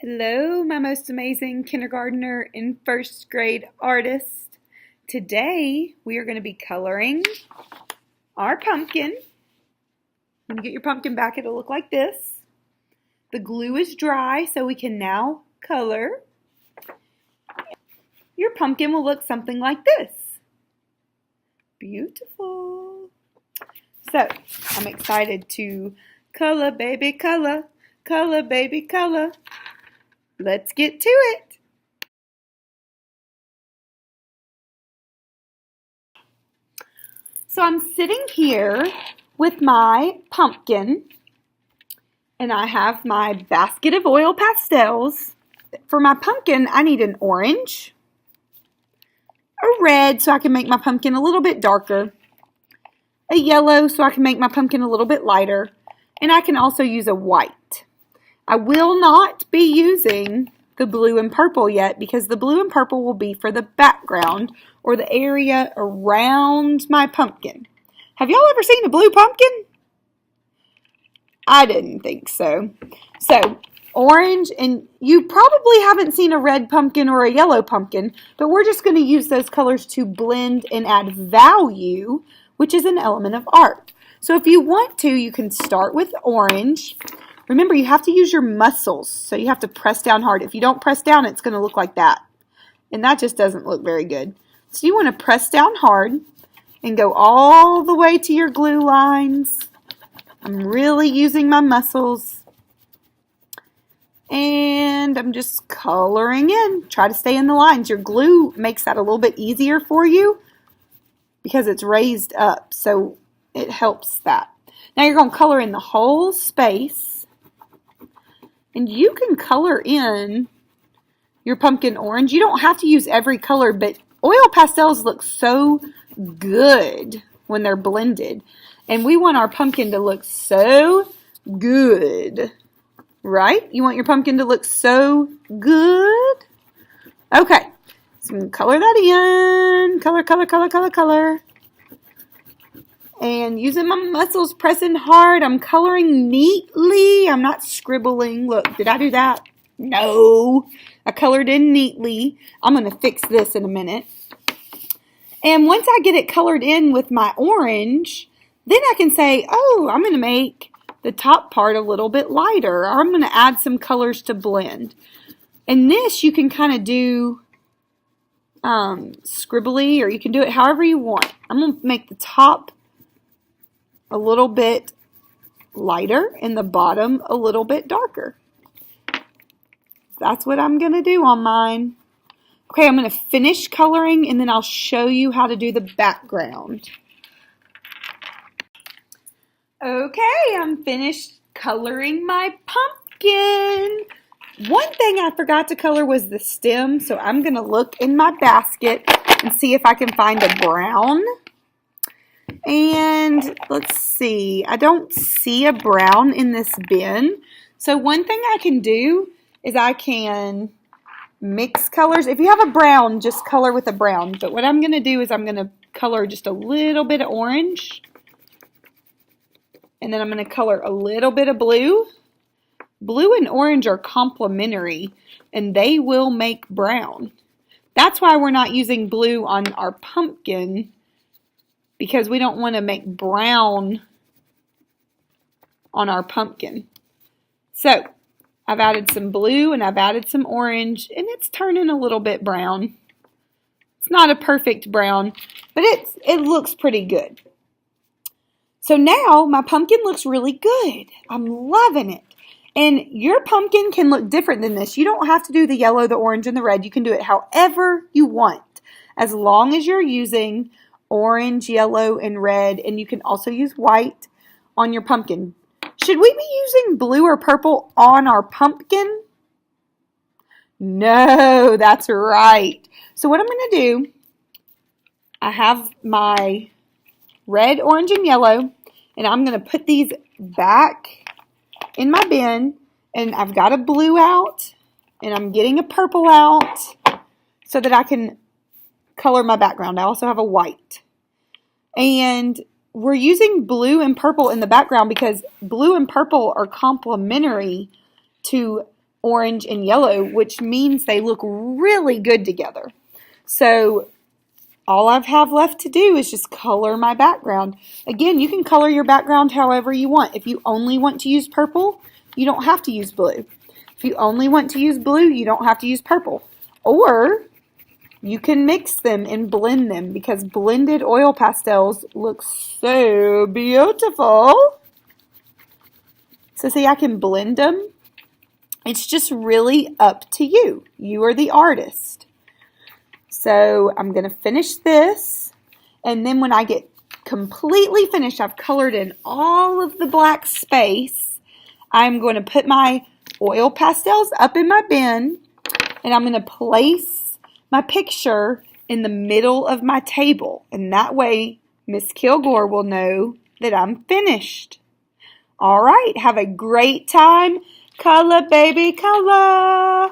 Hello, my most amazing kindergartner and first grade artist. Today we are going to be coloring our pumpkin. When you get your pumpkin back, it'll look like this. The glue is dry, so we can now color. Your pumpkin will look something like this. Beautiful. So, I'm excited to color, baby, color. Color, baby, color. Let's get to it. So I'm sitting here with my pumpkin, and I have my basket of oil pastels. For my pumpkin, I need an orange, a red so I can make my pumpkin a little bit darker, a yellow so I can make my pumpkin a little bit lighter, and I can also use a white. I will not be using the blue and purple yet because the blue and purple will be for the background or the area around my pumpkin. Have y'all ever seen a blue pumpkin? I didn't think so. So, orange, and you probably haven't seen a red pumpkin or a yellow pumpkin, but we're just going to use those colors to blend and add value, which is an element of art. So if you want to, you can start with orange. Remember, you have to use your muscles, so you have to press down hard. If you don't press down, it's going to look like that, and that just doesn't look very good. So you want to press down hard and go all the way to your glue lines. I'm really using my muscles, and I'm just coloring in. Try to stay in the lines. Your glue makes that a little bit easier for you because it's raised up, so it helps that. Now you're going to color in the whole space. And you can color in your pumpkin orange. You don't have to use every color, but oil pastels look so good when they're blended. And we want our pumpkin to look so good, right? You want your pumpkin to look so good? Okay, so I'm going to color that in. Color, color, color, color, color. And using my muscles, pressing hard. I'm coloring neatly. I'm not scribbling. Look, did I do that? No. I colored in neatly. I'm going to fix this in a minute. And once I get it colored in with my orange, then I can say, oh, I'm going to make the top part a little bit lighter. Or I'm going to add some colors to blend. And this you can kind of do scribbly, or you can do it however you want. I'm going to make the top a little bit lighter and the bottom a little bit darker. That's what I'm going to do on mine. Okay, I'm going to finish coloring and then I'll show you how to do the background. Okay, I'm finished coloring my pumpkin. One thing I forgot to color was the stem, so I'm going to look in my basket and see if I can find a brown. And let's see, I don't see a brown in this bin. So one thing I can do is I can mix colors. If you have a brown, just color with a brown. But what I'm going to do is I'm going to color just a little bit of orange. And then I'm going to color a little bit of blue. Blue and orange are complementary, and they will make brown. That's why we're not using blue on our pumpkin, because we don't want to make brown on our pumpkin. So, I've added some blue and I've added some orange, and it's turning a little bit brown. It's not a perfect brown, but it looks pretty good. So now my pumpkin looks really good. I'm loving it. And your pumpkin can look different than this. You don't have to do the yellow, the orange, and the red. You can do it however you want, as long as you're using orange, yellow, and red, and you can also use white on your pumpkin. Should we be using blue or purple on our pumpkin? No, that's right. So what I'm going to do, I have my red, orange, and yellow, and I'm going to put these back in my bin, and I've got a blue out, and I'm getting a purple out so that I can color my background. I also have a white. And we're using blue and purple in the background because blue and purple are complementary to orange and yellow, which means they look really good together. So all I have left to do is just color my background. Again, you can color your background however you want. If you only want to use purple, you don't have to use blue. If you only want to use blue, you don't have to use purple. Or you can mix them and blend them because blended oil pastels look so beautiful. So see, I can blend them. It's just really up to you. You are the artist. So I'm going to finish this. And then when I get completely finished, I've colored in all of the black space. I'm going to put my oil pastels up in my bin. And I'm going to place my picture in the middle of my table. And that way, Miss Kilgore will know that I'm finished. All right, have a great time. Color, baby, color.